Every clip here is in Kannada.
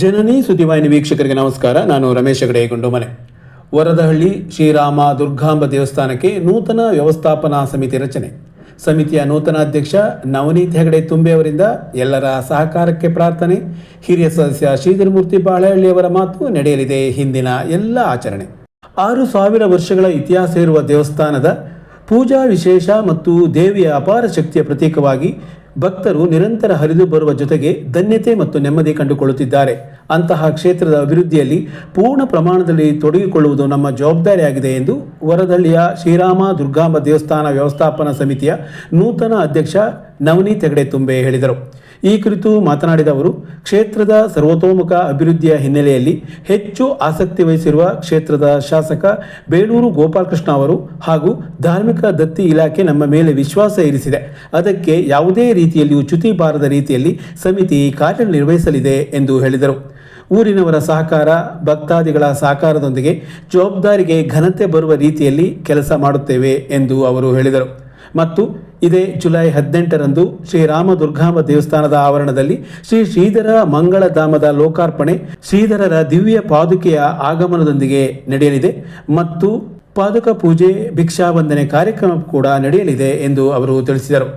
ಜನನಿ ಸುದ್ದಿವಾಹಿನಿ ವೀಕ್ಷಕರಿಗೆ ನಮಸ್ಕಾರ. ನಾನು ರಮೇಶ್ ಹೆಗಡೆ ಗುಂಡುಮನೆ. ವರದಹಳ್ಳಿ ಶ್ರೀರಾಮ ದುರ್ಗಾಂಬ ದೇವಸ್ಥಾನಕ್ಕೆ ನೂತನ ವ್ಯವಸ್ಥಾಪನಾ ಸಮಿತಿ ರಚನೆ. ಸಮಿತಿಯ ನೂತನ ಅಧ್ಯಕ್ಷ ನವನೀತ್ ಹೆಗಡೆ ತುಂಬೆ ಅವರಿಂದ ಎಲ್ಲರ ಸಹಕಾರಕ್ಕೆ ಪ್ರಾರ್ಥನೆ. ಹಿರಿಯ ಸದಸ್ಯ ಶ್ರೀಧರಮೂರ್ತಿ ಬಾಳೆಹಳ್ಳಿಯವರ ಮಾತು ನಡೆಯಲಿದೆ ಹಿಂದಿನ ಎಲ್ಲ ಆಚರಣೆ. 6000 ವರ್ಷಗಳ ಇತಿಹಾಸ ಇರುವ ದೇವಸ್ಥಾನದ ಪೂಜಾ ವಿಶೇಷ ಮತ್ತು ದೇವಿಯ ಅಪಾರ ಶಕ್ತಿಯ ಪ್ರತೀಕವಾಗಿ ಭಕ್ತರು ನಿರಂತರ ಹರಿದು ಬರುವ ಜೊತೆಗೆ ಧನ್ಯತೆ ಮತ್ತು ನೆಮ್ಮದಿ ಕಂಡುಕೊಳ್ಳುತ್ತಿದ್ದಾರೆ. ಅಂತಹ ಕ್ಷೇತ್ರದ ಅಭಿವೃದ್ಧಿಯಲ್ಲಿ ಪೂರ್ಣ ಪ್ರಮಾಣದಲ್ಲಿ ತೊಡಗಿಕೊಳ್ಳುವುದು ನಮ್ಮ ಜವಾಬ್ದಾರಿಯಾಗಿದೆ ಎಂದು ವರದಹಳ್ಳಿಯ ಶ್ರೀರಾಮ ದುರ್ಗಾಂಬ ದೇವಸ್ಥಾನ ವ್ಯವಸ್ಥಾಪನಾ ಸಮಿತಿಯ ನೂತನ ಅಧ್ಯಕ್ಷ ನವನೀತ್ ಹೆಗಡೆ ತುಂಬೆ ಹೇಳಿದರು. ಈ ಕುರಿತು ಮಾತನಾಡಿದ ಅವರು, ಕ್ಷೇತ್ರದ ಸರ್ವತೋಮುಖ ಅಭಿವೃದ್ಧಿಯ ಹಿನ್ನೆಲೆಯಲ್ಲಿ ಹೆಚ್ಚು ಆಸಕ್ತಿ ವಹಿಸಿರುವ ಕ್ಷೇತ್ರದ ಶಾಸಕ ಬೇಳೂರು ಗೋಪಾಲಕೃಷ್ಣ ಅವರು ಹಾಗೂ ಧಾರ್ಮಿಕ ದತ್ತಿ ಇಲಾಖೆ ನಮ್ಮ ಮೇಲೆ ವಿಶ್ವಾಸ ಇರಿಸಿದೆ. ಅದಕ್ಕೆ ಯಾವುದೇ ರೀತಿಯಲ್ಲಿಯೂ ಚ್ಯುತಿ ಬಾರದ ರೀತಿಯಲ್ಲಿ ಸಮಿತಿ ಕಾರ್ಯನಿರ್ವಹಿಸಲಿದೆ ಎಂದು ಹೇಳಿದರು. ಊರಿನವರ ಸಹಕಾರ, ಭಕ್ತಾದಿಗಳ ಸಹಕಾರದೊಂದಿಗೆ ಜವಾಬ್ದಾರಿಗೆ ಘನತೆ ಬರುವ ರೀತಿಯಲ್ಲಿ ಕೆಲಸ ಮಾಡುತ್ತೇವೆ ಎಂದು ಅವರು ಹೇಳಿದರು. ಮತ್ತು ಇದೇ ಜುಲೈ 18ರಂದು ಶ್ರೀರಾಮ ದುರ್ಗಾಂಬ ದೇವಸ್ಥಾನದ ಆವರಣದಲ್ಲಿ ಶ್ರೀ ಶ್ರೀಧರ ಮಂಗಳಧಾಮದ ಲೋಕಾರ್ಪಣೆ, ಶ್ರೀಧರರ ದಿವ್ಯ ಪಾದುಕೆಯ ಆಗಮನದೊಂದಿಗೆ ನಡೆಯಲಿದೆ ಮತ್ತು ಪಾದುಕ ಪೂಜೆ, ಭಿಕ್ಷಾವಂದನೆ ಕಾರ್ಯಕ್ರಮ ಕೂಡ ನಡೆಯಲಿದೆ ಎಂದು ಅವರು ತಿಳಿಸಿದರು.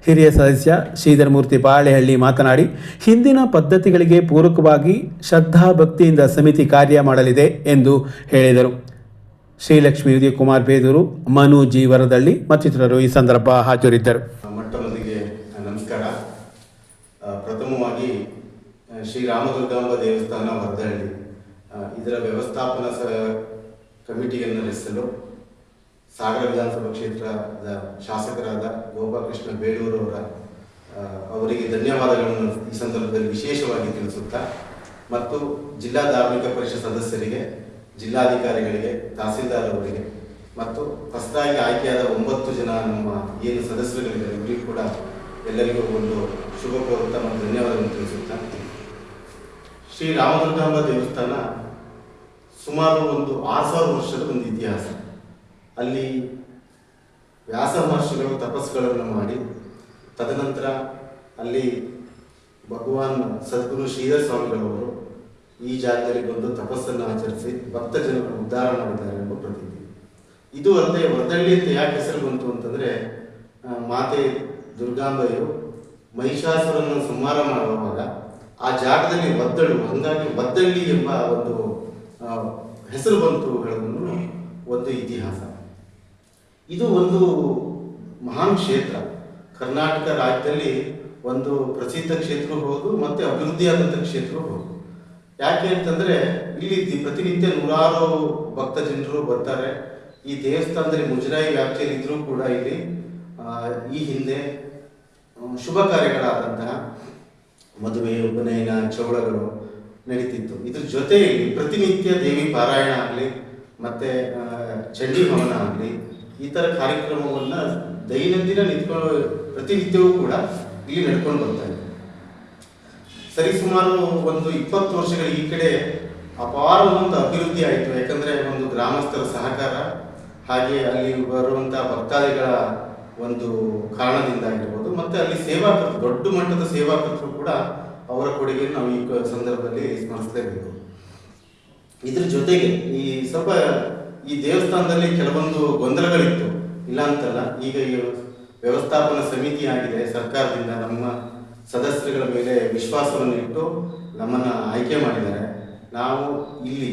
ಹಿರಿಯ ಸದಸ್ಯ ಶ್ರೀಧರಮೂರ್ತಿ ಬಾಳೆಹಳ್ಳಿ ಮಾತನಾಡಿ, ಹಿಂದಿನ ಪದ್ಧತಿಗಳಿಗೆ ಪೂರಕವಾಗಿ ಶ್ರದ್ಧಾ ಭಕ್ತಿಯಿಂದ ಸಮಿತಿ ಕಾರ್ಯ ಮಾಡಲಿದೆ ಎಂದು ಹೇಳಿದರು. ಶ್ರೀಲಕ್ಷ್ಮಿ ಉದಯ ಕುಮಾರ್ ಬೇದೂರು, ಮನು ಜಿ ವರದಳ್ಳಿ ಮತ್ತಿತರರು ಈ ಸಂದರ್ಭ ಹಾಜರಿದ್ದರು. ಮೊಟ್ಟಮೊದಲಿಗೆ ನಮಸ್ಕಾರ. ಪ್ರಥಮವಾಗಿ ಶ್ರೀರಾಮ ದುರ್ಗಾಂಬ ದೇವಸ್ಥಾನ ವರದಹಳ್ಳಿ ಇದರ ವ್ಯವಸ್ಥಾಪನಾ ಕಮಿಟಿಯನ್ನು ರಚಿಸಲು ಸಾಗರ ವಿಧಾನಸಭಾ ಕ್ಷೇತ್ರದ ಶಾಸಕರಾದ ಗೋಪಾಲಕೃಷ್ಣ ಬೇಳೂರು ಅವರಿಗೆ ಧನ್ಯವಾದಗಳನ್ನು ಈ ಸಂದರ್ಭದಲ್ಲಿ ವಿಶೇಷವಾಗಿ ತಿಳಿಸುತ್ತಾ, ಮತ್ತು ಜಿಲ್ಲಾ ಧಾರ್ಮಿಕ ಪರಿಷತ್ ಸದಸ್ಯರಿಗೆ, ಜಿಲ್ಲಾಧಿಕಾರಿಗಳಿಗೆ, ತಹಸೀಲ್ದಾರ್ ಅವರಿಗೆ ಮತ್ತು ಹೊಸದಾಗಿ ಆಯ್ಕೆಯಾದ 9 ಜನ ನಮ್ಮ ಏನು ಸದಸ್ಯರುಗಳಿದ್ದಾರೆ ಇವರಿಗೂ ಕೂಡ ಎಲ್ಲರಿಗೂ ಒಂದು ಶುಭ ಕೋರುತ್ತಾ ಮತ್ತು ಧನ್ಯವಾದಗಳನ್ನು ತಿಳಿಸುತ್ತಾ, ಶ್ರೀ ರಾಮದುರ್ಗಾಂಬ ದೇವಸ್ಥಾನ ಸುಮಾರು ಒಂದು 6000 ವರ್ಷದ ಒಂದು ಇತಿಹಾಸ. ಅಲ್ಲಿ ವ್ಯಾಸ ಮಹರ್ಷಿಗಳು ತಪಸ್ಸುಗಳನ್ನು ಮಾಡಿ ತದನಂತರ ಅಲ್ಲಿ ಭಗವಾನ್ ಸದ್ಗುರು ಶ್ರೀಧರ ಸ್ವಾಮಿಗಳವರು ಈ ಜಾಗದಲ್ಲಿ ಬಂದು ತಪಸ್ಸನ್ನು ಆಚರಿಸಿ ಭಕ್ತ ಜನರನ್ನು ಉದ್ಧಾರ ಮಾಡಿದ್ದಾರೆ ಎಂಬ ಪ್ರತೀತಿ. ಇದು ಅಲ್ಲದೆ ವರದಹಳ್ಳಿ ಅಂತ ಯಾಕೆ ಹೆಸರು ಬಂತು ಅಂತಂದರೆ, ಮಾತೆ ದುರ್ಗಾಂಬೆಯು ಮಹಿಷಾಸುರನ್ನು ಸಂಹಾರ ಮಾಡುವಾಗ ಆ ಜಾಗದಲ್ಲಿ ಒದ್ದಳು, ಹಾಗಾಗಿ ಒದ್ದಳ್ಳಿ ಎಂಬ ಒಂದು ಹೆಸರು ಬಂತು ಹೇಳೋದನ್ನು ಒಂದು ಇತಿಹಾಸ. ಇದು ಒಂದು ಮಹಾನ್ ಕ್ಷೇತ್ರ, ಕರ್ನಾಟಕ ರಾಜ್ಯದಲ್ಲಿ ಒಂದು ಪ್ರಸಿದ್ಧ ಕ್ಷೇತ್ರ ಹೌದು ಮತ್ತು ಅಭಿವೃದ್ಧಿಯಾದಂಥ ಕ್ಷೇತ್ರ ಹೌದು. ಯಾಕೆ ಅಂತಂದರೆ ಇಲ್ಲಿ ಪ್ರತಿನಿತ್ಯ ನೂರಾರು ಭಕ್ತ ಜನರು ಬರ್ತಾರೆ. ಈ ದೇವಸ್ಥಾನದಲ್ಲಿ ಮುಜರಾಯಿ ವ್ಯಾಪ್ತಿಯಲ್ಲಿ ಇದ್ರೂ ಕೂಡ ಇಲ್ಲಿ ಈ ಹಿಂದೆ ಶುಭ ಕಾರ್ಯಗಳಾದಂತಹ ಮದುವೆ, ಉಪನಯನ, ಚೌಳಗಳು ನಡೀತಿತ್ತು. ಇದ್ರ ಜೊತೆಯಲ್ಲಿ ಪ್ರತಿನಿತ್ಯ ದೇವಿ ಪಾರಾಯಣ ಆಗಲಿ ಮತ್ತು ಚಂಡಿ ಹವನ ಆಗಲಿ ಈ ಥರ ಕಾರ್ಯಕ್ರಮವನ್ನು ದೈನಂದಿನ ಪ್ರತಿನಿತ್ಯವೂ ಕೂಡ ಇಲ್ಲಿ ನಡ್ಕೊಂಡು ಬರ್ತಾ ಇದೆ. ಸರಿಸುಮಾರು ಒಂದು 20 ವರ್ಷಗಳ ಈ ಕಡೆ ಅಪಾರ ಒಂದು ಅಭಿವೃದ್ಧಿ ಆಯಿತು. ಯಾಕಂದರೆ ಒಂದು ಗ್ರಾಮಸ್ಥರ ಸಹಕಾರ, ಹಾಗೆ ಅಲ್ಲಿ ಬರುವಂಥ ಭಕ್ತಾದಿಗಳ ಒಂದು ಕಾರಣದಿಂದಾಗಿರ್ಬೋದು, ಮತ್ತು ಅಲ್ಲಿ ಸೇವಾಕರ್ತರು, ದೊಡ್ಡ ಮಟ್ಟದ ಸೇವಾಕರ್ತರು ಕೂಡ ಅವರ ಕೊಡುಗೆಯನ್ನು ನಾವು ಈ ಸಂದರ್ಭದಲ್ಲಿ ಸ್ಮರಿಸಲೇಬೇಕು. ಇದ್ರ ಜೊತೆಗೆ ಸ್ವಲ್ಪ ಈ ದೇವಸ್ಥಾನದಲ್ಲಿ ಕೆಲವೊಂದು ಗೊಂದಲಗಳಿತ್ತು, ಇಲ್ಲ ಅಂತಲ್ಲ. ಈಗ ಈ ವ್ಯವಸ್ಥಾಪನಾ ಸಮಿತಿ ಆಗಿದೆ, ಸರ್ಕಾರದಿಂದ ನಮ್ಮ ಸದಸ್ಯರುಗಳ ಮೇಲೆ ವಿಶ್ವಾಸವನ್ನು ಇಟ್ಟು ನಮ್ಮನ್ನು ಆಯ್ಕೆ ಮಾಡಿದ್ದಾರೆ. ನಾವು ಇಲ್ಲಿ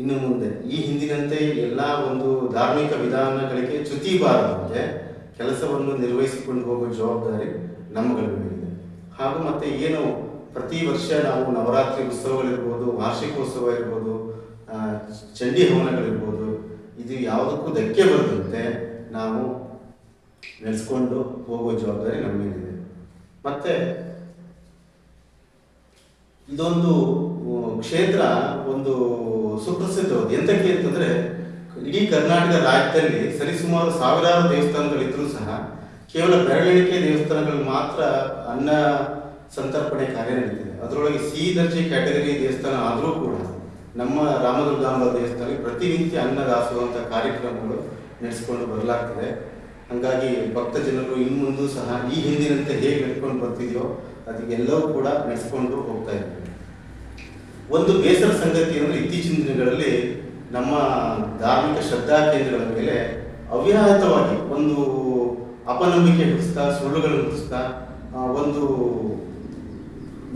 ಇನ್ನು ಮುಂದೆ ಈ ಹಿಂದಿನಂತೆ ಎಲ್ಲ ಒಂದು ಧಾರ್ಮಿಕ ವಿಧಾನಗಳಿಗೆ ಚ್ಯುತಿ ಬಾರದಂತೆ ಕೆಲಸವನ್ನು ನಿರ್ವಹಿಸಿಕೊಂಡು ಹೋಗುವ ಜವಾಬ್ದಾರಿ ನಮ್ಮಗಳ ಮೇಲಿದೆ. ಹಾಗೂ ಮತ್ತು ಏನು ಪ್ರತಿ ವರ್ಷ ನಾವು ನವರಾತ್ರಿ ಉತ್ಸವಗಳಿರ್ಬೋದು, ವಾರ್ಷಿಕೋತ್ಸವ ಇರ್ಬೋದು, ಚಂಡಿ ಹವನಗಳಿರ್ಬೋದು, ಇದು ಯಾವುದಕ್ಕೂ ಧಕ್ಕೆ ಬರದಂತೆ ನಾವು ನಡೆಸ್ಕೊಂಡು ಹೋಗುವ ಜವಾಬ್ದಾರಿ ನಮ್ಮ ಮೇಲಿದೆ. ಮತ್ತು ಇದೊಂದು ಕ್ಷೇತ್ರ ಒಂದು ಸುಪ್ರಸಿದ್ಧವಾದ ಎಂತಕ್ಕೆ ಅಂತಂದರೆ, ಇಡೀ ಕರ್ನಾಟಕ ರಾಜ್ಯದಲ್ಲಿ ಸರಿಸುಮಾರು ಸಾವಿರಾರು ದೇವಸ್ಥಾನಗಳಿದ್ರೂ ಸಹ ಕೇವಲ ಬೆರಳೆಣಿಕೆ ದೇವಸ್ಥಾನಗಳು ಮಾತ್ರ ಅನ್ನ ಸಂತರ್ಪಣೆ ಕಾರ್ಯ ನಡೀತಿದೆ. ಅದರೊಳಗೆ ಸಿ ದರ್ಜೆ ಕ್ಯಾಟಗರಿ ದೇವಸ್ಥಾನ ಆದರೂ ಕೂಡ ನಮ್ಮ ರಾಮದುರ್ಗಾಂಬ ದೇವಸ್ಥಾನಕ್ಕೆ ಪ್ರತಿನಿತ್ಯ ಅನ್ನ ದಾಸುವಂಥ ಕಾರ್ಯಕ್ರಮಗಳು ನಡೆಸಿಕೊಂಡು ಬರಲಾಗ್ತದೆ. ಹಾಗಾಗಿ ಭಕ್ತ ಜನರು ಇನ್ನು ಮುಂದೂ ಸಹ ಈ ಹಿಂದಿನಂತೆ ಹೇಗೆ ನಡ್ಕೊಂಡು ಬರ್ತಿದೆಯೋ ಅದಕ್ಕೆಲ್ಲವೂ ಕೂಡ ನಡೆಸ್ಕೊಂಡು ಹೋಗ್ತಾ ಇದ್ದೀವಿ. ಒಂದು ಬೇಸರ ಸಂಗತಿ ಅಂದರೆ ಇತ್ತೀಚಿನ ದಿನಗಳಲ್ಲಿ ನಮ್ಮ ಧಾರ್ಮಿಕ ಶ್ರದ್ಧಾ ಕೇಂದ್ರಗಳ ಮೇಲೆ ಅವ್ಯಾಹತವಾಗಿ ಒಂದು ಅಪನಂಬಿಕೆ ಹುಟ್ಟಿಸ್ತಾ, ಸುಳ್ಳುಗಳನ್ನು ಹುಟ್ಟಿಸ್ತಾ, ಒಂದು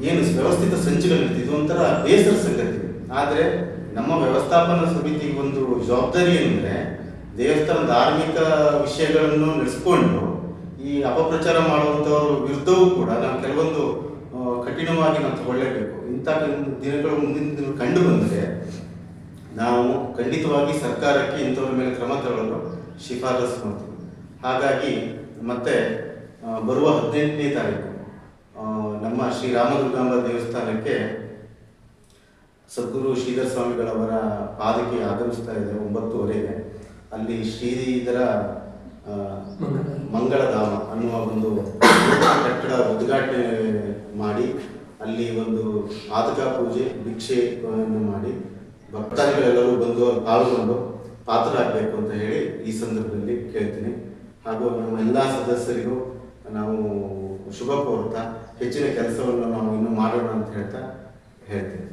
ಏನು ವ್ಯವಸ್ಥಿತ ಸಂಚುಗಳು ಇದು ಒಂಥರ ಬೇಸರ ಸಂಗತಿ. ಆದರೆ ನಮ್ಮ ವ್ಯವಸ್ಥಾಪನಾ ಸಮಿತಿಗೆ ಒಂದು ಜವಾಬ್ದಾರಿ ಏನಂದರೆ ದೇವಸ್ಥಾನ ಧಾರ್ಮಿಕ ವಿಷಯಗಳನ್ನು ನಡೆಸ್ಕೊಂಡು ಈ ಅಪಪ್ರಚಾರ ಮಾಡುವಂಥವ್ರ ವಿರುದ್ಧವೂ ಕೂಡ ನಾವು ಕೆಲವೊಂದು ಕಠಿಣವಾಗಿ ನಾವು ತಗೊಳ್ಳೇಬೇಕು. ಇಂಥ ದಿನಗಳು ಮುಂದಿನ ದಿನ ಕಂಡು ಬಂದರೆ ನಾವು ಖಂಡಿತವಾಗಿ ಸರ್ಕಾರಕ್ಕೆ ಇಂಥವ್ರ ಮೇಲೆ ಕ್ರಮ ತಗೊಳ್ಳಲು ಶಿಫಾರಸು ಮಾಡ್ತೀವಿ. ಹಾಗಾಗಿ ಮತ್ತೆ ಬರುವ 18ನೇ ತಾರೀಕು ನಮ್ಮ ಶ್ರೀ ರಾಮದುರ್ಗಾಂಬ ದೇವಸ್ಥಾನಕ್ಕೆ ಸದ್ಗುರು ಶ್ರೀಧರ ಸ್ವಾಮಿಗಳವರ ಪಾದಕ್ಕೆ ಆಗಮಿಸ್ತಾ ಇದೆ 9:30ಗೆ. ಅಲ್ಲಿ ಶ್ರೀಧರ ಮಂಗಳಧಾಮ ಅನ್ನುವ ಒಂದು ಕಟ್ಟಡ ಉದ್ಘಾಟನೆ ಮಾಡಿ ಅಲ್ಲಿ ಒಂದು ಪಾದಕ ಪೂಜೆ ಭಿಕ್ಷೆಯನ್ನು ಮಾಡಿ ಭಕ್ತಾದಿಗಳೆಲ್ಲರೂ ಬಂದು ಪಾಲ್ಗೊಂಡು ಪಾತ್ರರಾಗಬೇಕು ಅಂತ ಹೇಳಿ ಈ ಸಂದರ್ಭದಲ್ಲಿ ಕೇಳ್ತೀನಿ. ಹಾಗೂ ನಮ್ಮ ಎಲ್ಲ ಸದಸ್ಯರಿಗೂ ನಾವು ಶುಭ ಕೋರ್ತಾ ಹೆಚ್ಚಿನ ಕೆಲಸವನ್ನು ನಾವು ಇನ್ನೂ ಮಾಡೋಣ ಅಂತ ಹೇಳ್ತೀನಿ.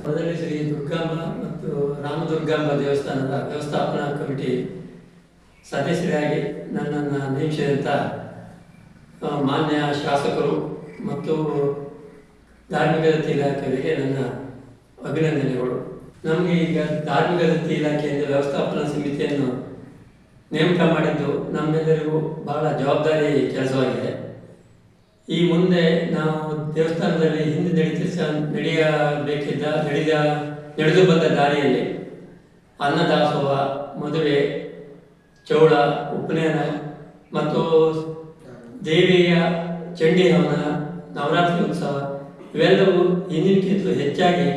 ಮೊದಲೇ ಶ್ರೀ ದುರ್ಗಾಂಬ ಮತ್ತು ರಾಮದುರ್ಗಾಂಬ ದೇವಸ್ಥಾನದ ವ್ಯವಸ್ಥಾಪನಾ ಕಮಿಟಿ ಸದಸ್ಯರಾಗಿ ನನ್ನನ್ನು ನೇಮಿಸಿದಂಥ ಮಾನ್ಯ ಶಾಸಕರು ಮತ್ತು ಧಾರ್ಮಿಕ ದತ್ತಿ ಇಲಾಖೆಯವರಿಗೆ ನನ್ನ ಅಭಿನಂದನೆಗಳು. ನಮಗೆ ಈಗ ಧಾರ್ಮಿಕ ದತ್ತಿ ಇಲಾಖೆಯಿಂದ ವ್ಯವಸ್ಥಾಪನಾ ಸಮಿತಿಯನ್ನು ನೇಮಕ ಮಾಡಿದ್ದು ನಮ್ಮೆಲ್ಲರಿಗೂ ಬಹಳ ಜವಾಬ್ದಾರಿ ಕೆಲಸವಾಗಿದೆ. ಈ ಮುಂದೆ ನಾವು ದೇವಸ್ಥಾನದಲ್ಲಿ ಹಿಂದೆ ನಡೆದು ಬಂದ ದಾರಿಯಲ್ಲಿ ಅನ್ನದಾಸೋಹ, ಮದುವೆ, ಚೌಳ, ಉಪನಯನ ಮತ್ತು ದೇವಿಯ ಚಂಡಿ ಹವನ, ನವರಾತ್ರಿ ಉತ್ಸವ ಇವೆಲ್ಲವೂ ಹಿಂದಿನಕ್ಕಿಂತಲೂ ಹೆಚ್ಚಾಗಿ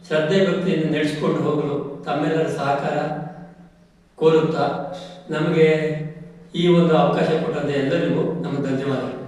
ಶ್ರದ್ಧೆ ಭಕ್ತಿಯನ್ನು ನಡೆಸಿಕೊಂಡು ಹೋಗಲು ತಮ್ಮೆಲ್ಲರ ಸಹಕಾರ ಕೋರುತ್ತಾ ನಮಗೆ ಈ ಒಂದು ಅವಕಾಶ ಕೊಟ್ಟಂತೆ ಎಲ್ಲರಿಗೂ ನಮ್ಮ ಧನ್ಯವಾದಗಳು.